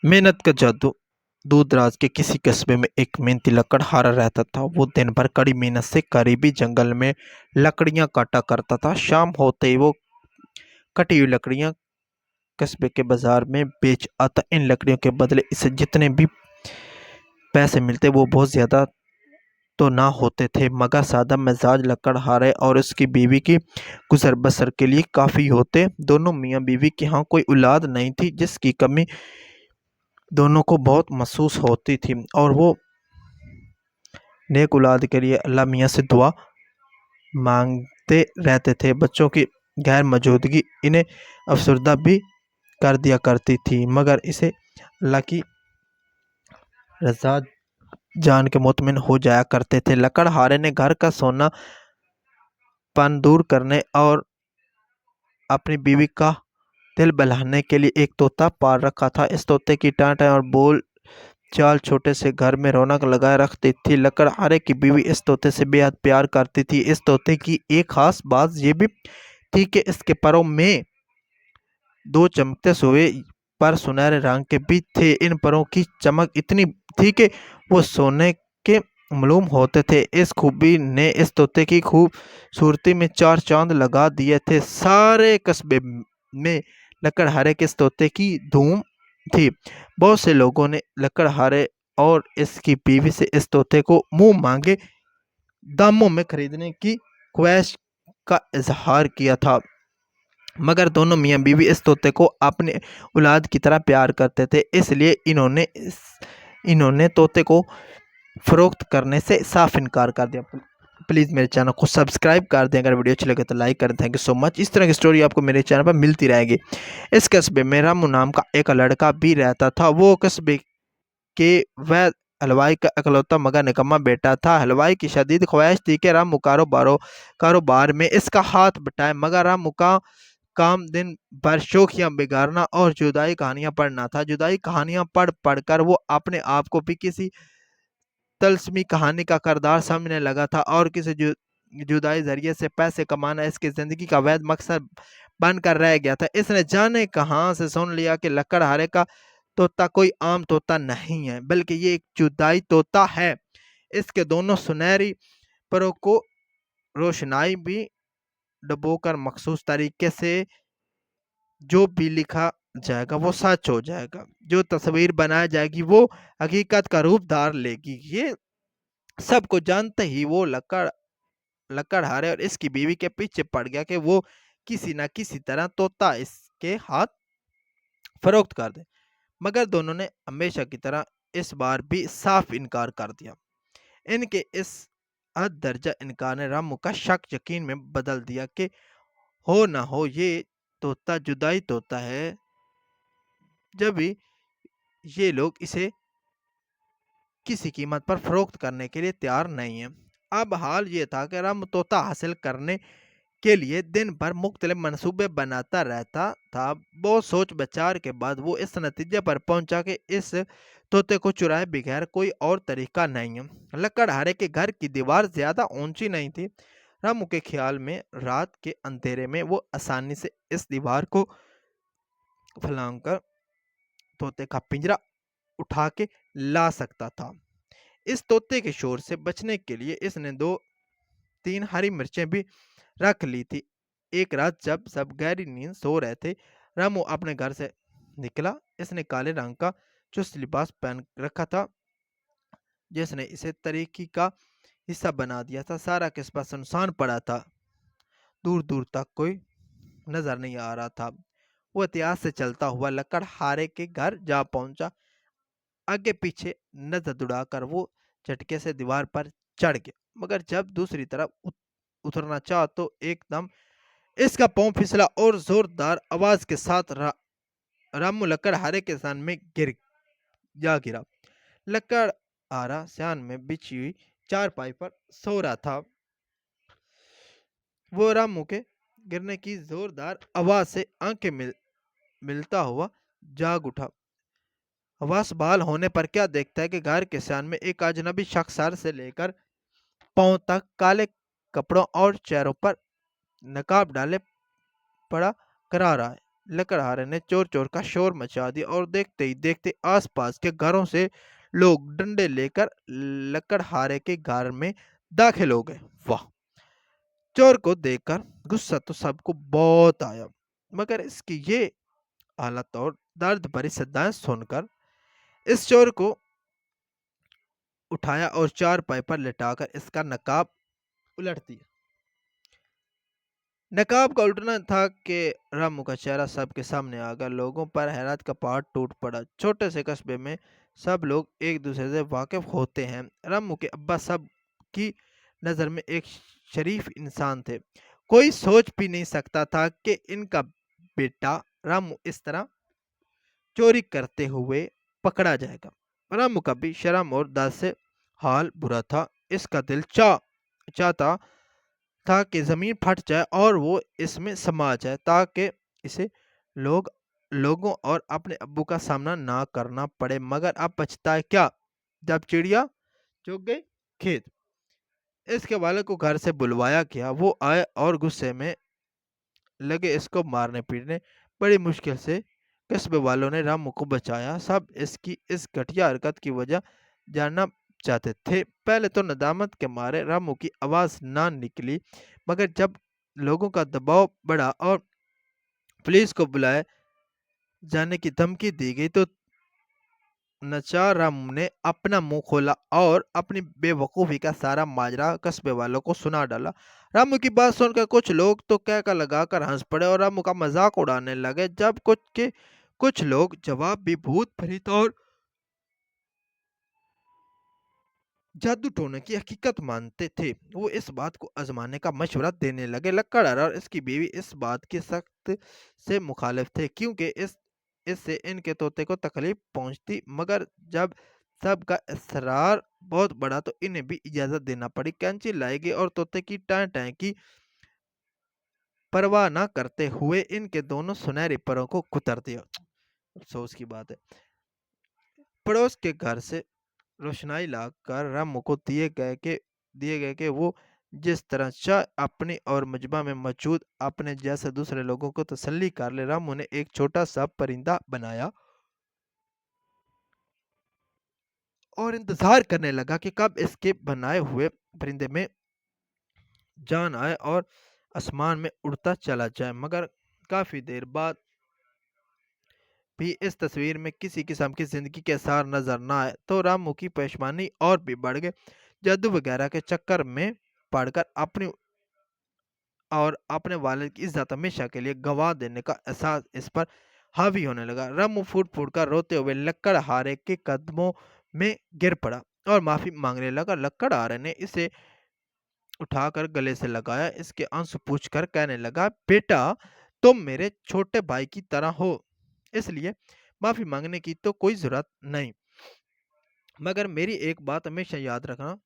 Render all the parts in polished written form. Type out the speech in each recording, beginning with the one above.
मेहनत का जादू। दूर दराज के किसी कस्बे में एक मेहनती लकड़हारा रहता था। वो दिन भर कड़ी मेहनत से करीबी जंगल में लकड़ियां काटा करता था। शाम होते ही वो कटी हुई लकड़ियां कस्बे के बाजार में बेच आता। इन लकड़ियों के बदले इसे जितने भी पैसे मिलते वो बहुत ज्यादा तो ना होते थे, मगर सादा मिजाज लकड़हारे और उसकी बीवी की गुजर बसर के लिए काफी होते। दोनों मियाँ बीवी के यहाँ कोई औलाद नहीं थी, जिसकी कमी दोनों को बहुत महसूस होती थी, और वो नेक औलाद के लिए अल्लाह मियाँ से दुआ मांगते रहते थे। बच्चों की गैर मौजूदगी इन्हें अफसरदा भी कर दिया करती थी, मगर इसे अल्लाह की रजा जान के मुतमिन हो जाया करते थे। लकड़हारे ने घर का सोना पन दूर करने और अपनी बीवी का दिल बहलाने के लिए एक तोता पाल रखा था। इस तोते की टाँट और बोल चाल छोटे से घर में रौनक लगाए रखती थी। लकड़हारे की बीवी इस तोते से बेहद प्यार करती थी। इस तोते की एक खास बात ये भी थी कि इसके परों में दो चमकते हुए पर सुनहरे रंग के भी थे। इन परों की चमक इतनी थी कि वो सोने के मालूम होते थे। इस खूबी ने इस तोते की खूबसूरती में चार चांद लगा दिए थे। सारे कस्बे में लकड़हारे के इस तोते की धूम थी। बहुत से लोगों ने लकड़हारे और इसकी बीवी से इस तोते को मुंह मांगे दामों में खरीदने की ख्वाहिश का इजहार किया था, मगर दोनों मियाँ बीवी इस तोते को अपने औलाद की तरह प्यार करते थे। इसलिए इन्होंने तोते को फरोख्त करने से साफ इनकार कर दिया। प्लीज़ मेरे चैनल को सब्सक्राइब कर दें। अगर वीडियो अच्छी लगे तो लाइक करें। Thank you so much. इस तरह की स्टोरी आपको मेरे चैनल पर मिलती रहेगी। इस कस्बे में रामू नाम का एक लड़का भी रहता था। वो कस्बे के वह हलवाई का इकलौता मगर निकम्मा बेटा था। हलवाई की शदीद ख्वाहिश थी कि रामू कारोबार में इसका हाथ बटाए, मगर रामू का काम दिन भर शोखियां बिगाड़ना और जुदाई कहानियां पढ़ना था। जुदाई कहानियां पढ़ पढ़कर वो अपने आप को भी किसी तलस्मी कहानी का किरदार समझने लगा था, और किसी जुदाई जरिए से पैसे कमाना इसकी जिंदगी का वैध मकसद बनकर रह गया था। इसने जाने कहाँ से सुन लिया कि लकड़हारे का तोता कोई आम तोता नहीं है, बल्कि ये एक जुदाई तोता है। इसके दोनों सुनहरी परों को रोशनाई भी डुबोकर मखसूस तरीके से जो भी लिखा जाएगा वो सच हो जाएगा। जो तस्वीर बनाई जाएगी वो हकीकत का रूप धार लेगी। ये सबको जानते ही वो लकड़हारे और इसकी बीवी के पीछे पड़ गया कि वो किसी न किसी तरह तोता इसके हाथ फरोख्त कर दे, मगर दोनों ने हमेशा की तरह इस बार भी साफ इनकार कर दिया। इनके इस हद दर्जा इनकार ने रामू का शक यकीन में बदल दिया कि हो ना हो ये तोता जुदाई तोता है, जब भी ये लोग इसे किसी कीमत पर फरोख्त करने के लिए तैयार नहीं है। अब हाल ये था कि राम तोता हासिल करने के लिए दिन भर मुख्तलिफ मंसूबे बनाता रहता था। बहुत सोच विचार के बाद वो इस नतीजे पर पहुंचा कि इस तोते को चुराए बगैर कोई और तरीका नहीं है। लकड़हारे के घर की दीवार ज्यादा ऊंची नहीं थी। रामू के ख्याल में रात के अंधेरे में वो आसानी से इस दीवार को फलांग तोते का पिंजरा उठा के ला सकता था। इस तोते के शोर से बचने के लिए इसने दो तीन हरी मिर्चें भी रख ली थी। एक रात जब सब गहरी नींद सो रहे थे, रामू अपने घर से निकला। इसने काले रंग का चुस्त लिबास पहन रखा था, जिसने इसे तरीकी का हिस्सा बना दिया था। सारा कस्बा सुनसान पड़ा था, दूर दूर तक कोई नजर नहीं आ रहा था। वो इतिहास से चलता हुआ लकड़हारे के घर जा पहुंचा। आगे पीछे नजर दौड़ाकर वो झटके से दीवार पर चढ़ गया, मगर जब दूसरी तरफ उतरना चाहा तो एकदम इसका पांव फिसला और जोरदार आवाज के साथ रामू लकड़हारे के सान में गिरा। लकड़हारा सियान में बिछी हुई चारपाई पर सो रहा था। वो रामू के गिरने की जोरदार आवाज से आंखें मिलता हुआ जाग उठा। हवास बहाल होने पर क्या देखता है कि घर के सियान में एक अजनबी शख्स सर से लेकर पांव तक काले कपड़ों और चेहरों पर नकाब डाले पड़ा करा रहा है। लकड़हारे ने चोर चोर का शोर मचा दिया और देखते ही देखते आसपास के घरों से लोग डंडे लेकर लकड़हारे के घर में दाखिल हो गए। वाह! चोर को देखकर गुस्सा तो सबको बहुत आया, मगर इसकी ये हालत और दर्द भरी सदाएं सुनकर इस चोर को उठाया और चारपाई पर लिटाकर इसका नकाब उलट दिया। नकाब का उल्टना था कि रामू का चेहरा सबके सामने आ गया। लोगों पर हैरत का पहाड़ टूट पड़ा। छोटे से कस्बे में सब लोग एक दूसरे से वाकिफ होते हैं। रामू के अब्बा सब की नज़र में एक शरीफ इंसान थे। कोई सोच भी नहीं सकता था कि इनका बेटा रामू इस तरह चोरी करते हुए पकड़ा जाएगा। रामू का भी शर्म और दर्द से हाल बुरा था। इसका दिल चाहता था कि ज़मीन फट जाए और वो इसमें समा जाए ताकि इसे लोगों और अपने अब्बू का सामना ना करना पड़े। मगर अब पछताए क्या, जब चिड़िया चुग गई खेत। इसके वाले को घर से बुलवाया गया। वो आए और गुस्से में लगे इसको मारने पीटने। बड़ी मुश्किल से कस्बे वालों ने रामू को बचाया। सब इसकी इस घटिया हरकत की वजह जानना चाहते थे। पहले तो नदामत के मारे रामू की आवाज़ ना निकली, मगर जब लोगों का दबाव बढ़ा और पुलिस को बुलाए जाने की धमकी दी गई तो नचार रामू ने अपना मुंह खोला और अपनी बेवकूफ़ी का सारा माजरा कस्बे वालों को सुना डाला। रामू की बात सुनकर कुछ लोग तो कहका लगाकर हंस पड़े और रामू का मजाक उड़ाने लगे, जब कुछ लोग जवाब भी भूत प्रेत और जादू टोने की हकीकत मानते थे। वो इस बात को आजमाने का मशवरा देने लगे। लक्कड़हारा और इसकी बीवी इस बात की सख्त से मुखालिफ थे, क्योंकि इससे इनके तोते को तकलीफ पहुंचती। मगर जब सबका इसरार बहुत बड़ा तो इन्हें भी इजाजत देना पड़ी। कैंची लाई गई और तोते की टाँ टाँ की परवाह न करते हुए इनके दोनों सुनहरे परों को कुतर दिया। अफसोस की बात है। पड़ोस के घर से रोशनाई लाकर रामू को दिए गए कि वो जिस तरह चाह अपनी और मजबा में मौजूद अपने जैसे दूसरे लोगों को तसल्ली कर ले। रामू ने एक छोटा सा परिंदा बनाया और इंतजार करने लगा कि कब इसके बनाए हुए परिंदे में जान आए और आसमान में उड़ता चला जाए। मगर काफी देर बाद भी इस तस्वीर में किसी किस्म की जिंदगी के आसार नजर न आए तो रामू की परेशानी और भी बढ़ गई। जादू वगैरह के चक्कर में पड़कर अपनी और अपने वालिद की इज्जत हमेशा के लिए गंवा देने का एहसास इस पर हावी होने लगा। रामू फूट फूट कर रोते हुए लक्कड़हारे के कदमों में गिर पड़ा और माफी मांगने लगा। लक्कड़हारे ने इसे उठाकर गले से लगाया, इसके आंसू पूछकर कहने लगा, बेटा तुम मेरे छोटे भाई की तरह हो, इसलिए माफी मांगने की तो कोई जरूरत नहीं। मगर मेरी एक बात हमेशा याद रखना,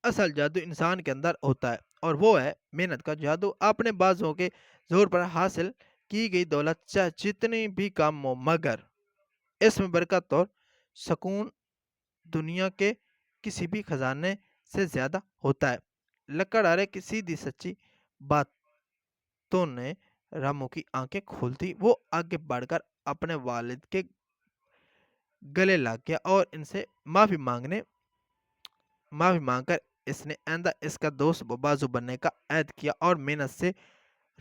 असल जादू इंसान के अंदर होता है और वो है मेहनत का जादू। अपने बाजुओं के जोर पर हासिल की गई दौलत चाहे जितनी भी कम हो, मगर इसमें बरकत और सुकून दुनिया के किसी भी खजाने से ज्यादा होता है। लकड़हारे की सीधी सच्ची बातों ने रामू की आंखें खोल दी। वो आगे बढ़कर अपने वालिद के गले लग गया और इनसे माफी मांगकर इसने आइंदा इसका दोस्त बाजू बनने का ऐद किया और मेहनत से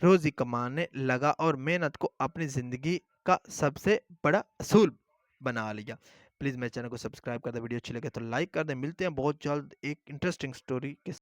रोजी कमाने लगा और मेहनत को अपनी जिंदगी का सबसे बड़ा असूल बना लिया। प्लीज़ मेरे चैनल को सब्सक्राइब कर दे। वीडियो अच्छी लगे तो लाइक कर दे। मिलते हैं बहुत जल्द एक इंटरेस्टिंग स्टोरी के